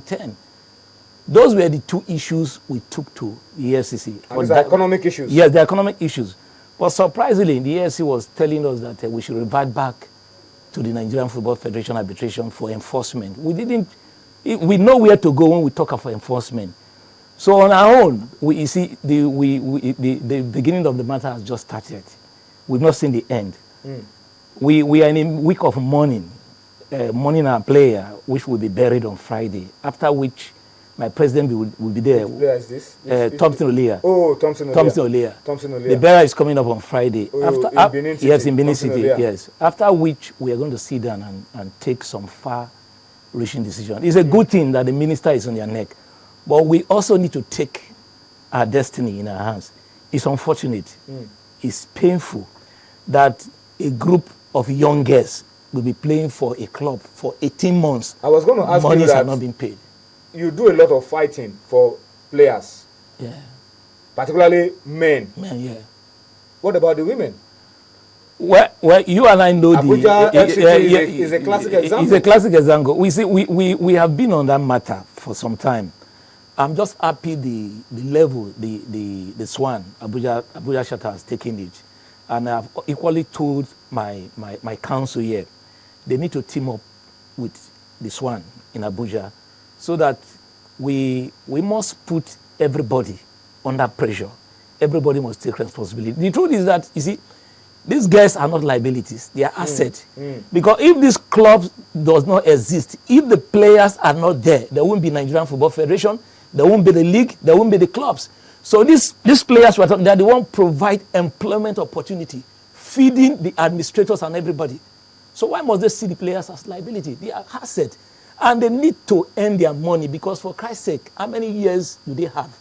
10. Those were the two issues we took to the EFCC. And these are economic issues? Yes, the economic issues. But surprisingly, the EFCC was telling us that we should revert back to the Nigerian Football Federation arbitration for enforcement. We know where to go when we talk about enforcement. So on our own, you see, the beginning of the matter has just started. We've not seen the end. We are in a week of mourning our player, which will be buried on Friday, after which my president will be there. Which player is this? Thompson Olia. Oh, Thompson Olia. The burial is coming up on Friday. In Benin City. Yes, in Benin City, yes. After which we are going to sit down and take some far-reaching decision. It's a good thing that the minister is on their neck, but we also need to take our destiny in our hands. It's unfortunate. It's painful that a group of young girls will be playing for a club for 18 months. I was going to ask you that. Monies are not being paid. You do a lot of fighting for players. Yeah. Particularly men. Men, yeah. What about the women? Well, you and I know Abuja FCT is a classic example. It's a classic example. We see, we have been on that matter for some time. I'm just happy the level, the Swan, Abuja Shatter has taken it. And I've equally told my council here, they need to team up with the Swan in Abuja so that we must put everybody under pressure. Everybody must take responsibility. The truth is that, you see, these guys are not liabilities, they are assets. Because if this club does not exist, if the players are not there, there won't be Nigerian Football Federation, there won't be the league, there won't be the clubs. So these players, they are the one provide employment opportunity, feeding the administrators and everybody. So why must they see the players as liability? They are assets. And they need to earn their money because, for Christ's sake, how many years do they have?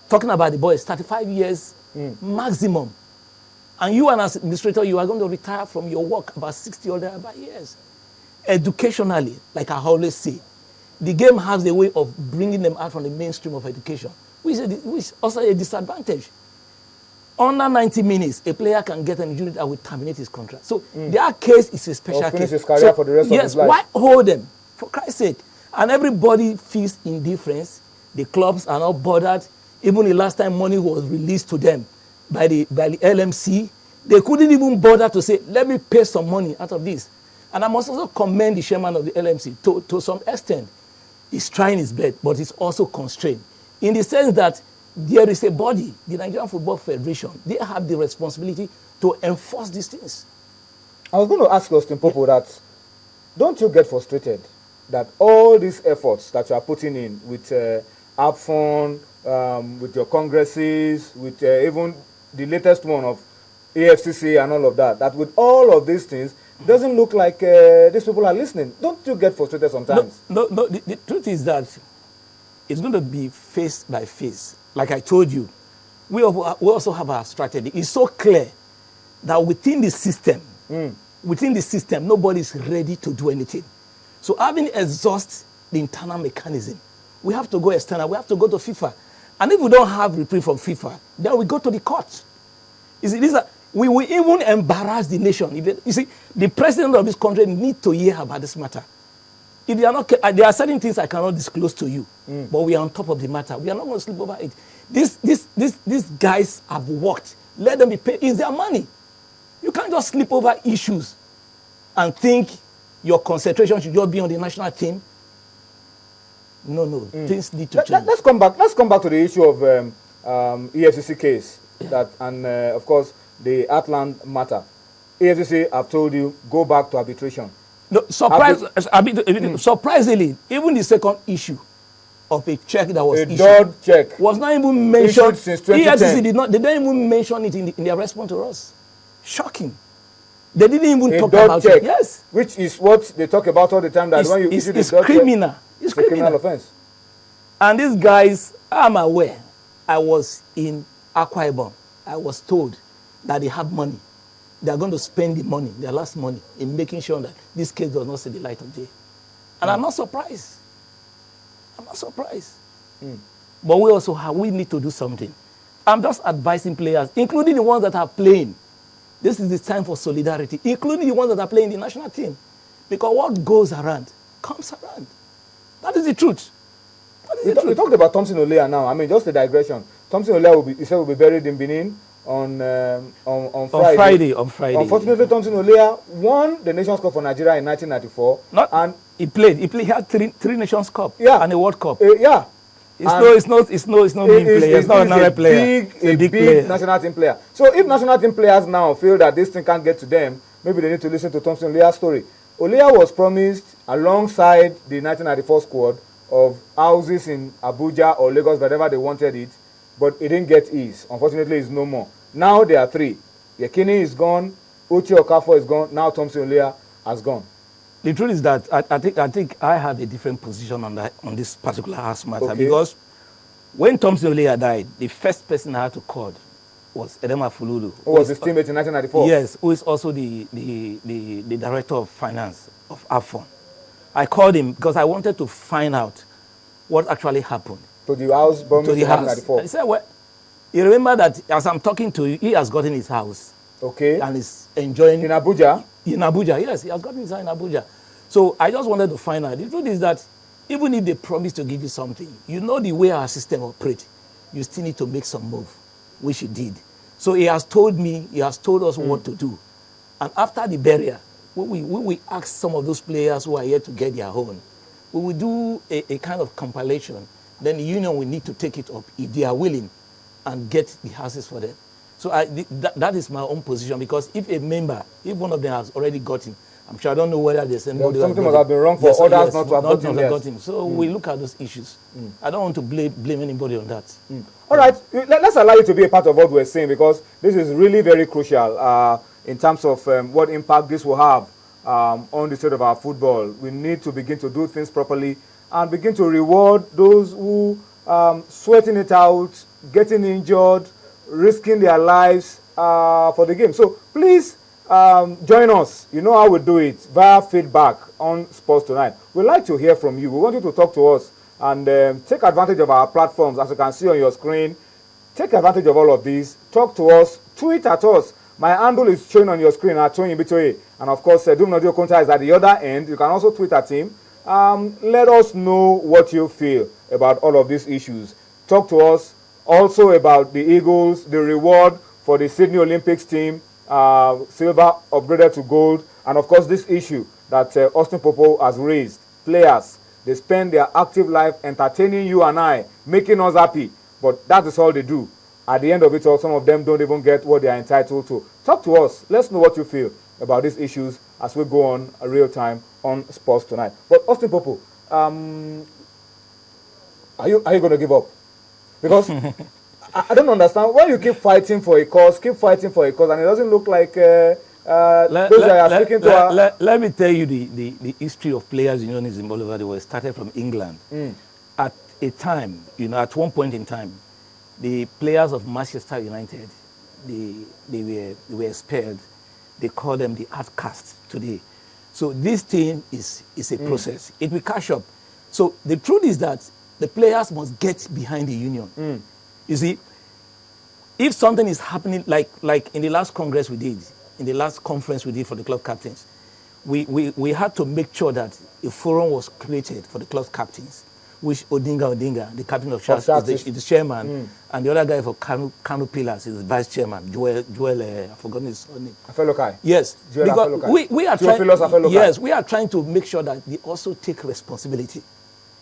Talking about the boys, 35 years maximum. And you, as an administrator, you are going to retire from your work about 60 or thereabout years. Educationally, like I always say, the game has a way of bringing them out from the mainstream of education, which is also a disadvantage. Under 90 minutes, a player can get an injury that will terminate his contract. So their case is a special case. Finish his career for the rest of his life. Yes, why hold them? For Christ's sake. And everybody feels indifference. The clubs are not bothered. Even the last time money was released to them by the LMC, they couldn't even bother to say, let me pay some money out of this. And I must also commend the chairman of the LMC to some extent. He's trying his best, but he's also constrained. In the sense that there is a body, the Nigerian Football Federation, they have the responsibility to enforce these things. I was going to ask Austin Popo that, don't you get frustrated that all these efforts that you are putting in with APFON, with your congresses, with even the latest one of AFCC and all of that, that with all of these things, doesn't look like these people are listening. Don't you get frustrated sometimes? No, the truth is that it's going to be face by face. Like I told you, we also have our strategy. It's so clear that within the system, nobody is ready to do anything. So having exhausted the internal mechanism, we have to go external. We have to go to FIFA. And if we don't have reprieve from FIFA, then we go to the court. You see, we will even embarrass the nation. You see, the president of this country needs to hear about this matter. If they are not, there are certain things I cannot disclose to you, but we are on top of the matter. We are not going to sleep over it. These guys have worked. Let them be paid. It's their money. You can't just sleep over issues and think your concentration should just be on the national team. No. Things need to change. Let's come back to the issue of EFCC case and of course the Atlant matter. EFCC have told you go back to arbitration. No, surprisingly, even the second issue of a check that was issued check was not even mentioned since 2010. They didn't even mention it in their response to us. Shocking. They didn't even talk about check, it. Yes. Which is what they talk about all the time, that when you issue the criminal. Check, it's a criminal offense. And these guys, I'm aware, I was in Akwa Ibom. I was told that they have money. They are going to spend the money, their last money, in making sure that this case does not see the light of day. And I'm not surprised. But we need to do something. I'm just advising players, including the ones that are playing. This is the time for solidarity, including the ones that are playing the national team. Because what goes around comes around. That is the truth. That is the We truth. talked about Thompson Olea now. I mean, just a digression. Thompson Olea, he said, will be buried in Benin on Friday. On Friday. Unfortunately, Thompson Olea won the Nations Cup for Nigeria in 1994. Not, and he played. He had three Nations Cup. Yeah. And a World Cup. Yeah. It's not mean player. It's not another player. A big player. national team player. So if national team players now feel that this thing can't get to them, maybe they need to listen to Thompson Olea's story. Olea was promised alongside the 1994 squad of houses in Abuja or Lagos, wherever they wanted it, but it didn't get his. Unfortunately, it's no more. Now there are three. Yekini is gone, Uche Okafor is gone, now Thompson Olea has gone. The truth is that I think I have a different position on this particular house matter, Okay. because when Thompson Olea died, the first person I had to call was Edema Fululu. Who was his teammate in 1994? Yes, who is also the director of finance of AFON. I called him because I wanted to find out what actually happened. To the house bombing in To the house. 1994. He said, well, you remember that as I'm talking to you, he has gotten his house. Okay. And is enjoying. In Abuja? In Abuja, yes, he has gotten his house in Abuja. So I just wanted to find out. The truth is that even if they promise to give you something, you know the way our system operates, you still need to make some move, which he did. So he has told us what to do. And after the burial, we ask some of those players who are here to get their own. We will do a kind of compilation. Then the union will need to take it up if they are willing and get the houses for them. So that is my own position, because if a member, if one of them has already gotten, I'm sure I don't know whether there's anybody. Something must have been wrong for others not to have gotten. So we look at those issues. I don't want to blame anybody on that. All right, let's allow you to be a part of what we're saying, because this is really very crucial in terms of what impact this will have on the state of our football. We need to begin to do things properly and begin to reward those who sweating it out, getting injured, risking their lives for the game. So please join us. You know how we do it, via feedback on Sports Tonight. We'd like to hear from you. We want you to talk to us and take advantage of our platforms, as you can see on your screen. Take advantage of all of these. Talk to us. Tweet at us. My handle is showing on your screen at Tony pt.II. And of course, Dumnodio Konta is at the other end. You can also tweet at him. Let us know what you feel about all of these issues. Talk to us also about the Eagles, the reward for the Sydney Olympics team, silver upgraded to gold, and of course this issue that Austin Popo has raised. Players, they spend their active life entertaining you and I, making us happy, but that is all they do. At the end of it all, some of them don't even get what they are entitled to. Talk to us. Let's know what you feel about these issues as we go on real time on Sports Tonight. But Austin Popo, are you going to give up? Because I don't understand why you keep fighting for a cause, and it doesn't look like those that are speaking to are... Let me tell you the history of players unionism all over the world. Started from England. At a time, at one point in time, the players of Manchester United, they were expelled. They call them the outcasts today. So this thing is a process. It will catch up. So the truth is that the players must get behind the union. You see, if something is happening, like in the last congress we did, in the last conference we did for the club captains, we had to make sure that a forum was created for the club captains, which Odinga, the captain of Sharks, is the chairman, and the other guy for Kano Pillars is the vice chairman, Joel, I've forgotten his name. Afelokai. Yes, Joel because we are trying. Yes, we are trying to make sure that they also take responsibility.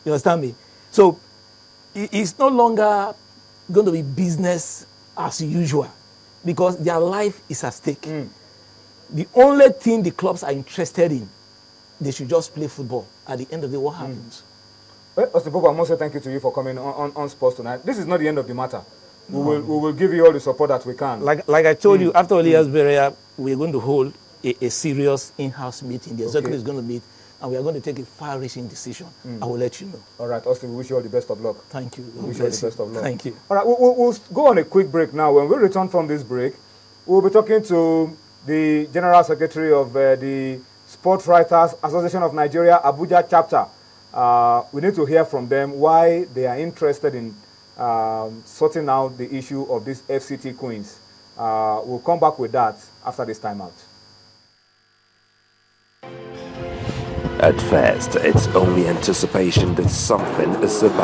You understand me? So it's no longer going to be business as usual, because their life is at stake. The only thing the clubs are interested in, they should just play football. At the end of the day, what happens? Well, Austin Popo, I must say thank you to you for coming on Sports Tonight. This is not the end of the matter. We will give you all the support that we can. Like I told you, after Olia's burial, we're going to hold a serious in-house meeting. The executive is going to meet, and we are going to take a far-reaching decision. I will let you know. All right, Austin, we wish you all the best of luck. Thank you. We wish you all the best of luck. Thank you. All right, we'll go on a quick break now. When we return from this break, we'll be talking to the General Secretary of the Sports Writers Association of Nigeria, Abuja chapter. We need to hear from them why they are interested in sorting out the issue of these FCT queens. We'll come back with that after this timeout. At first, it's only anticipation that something is about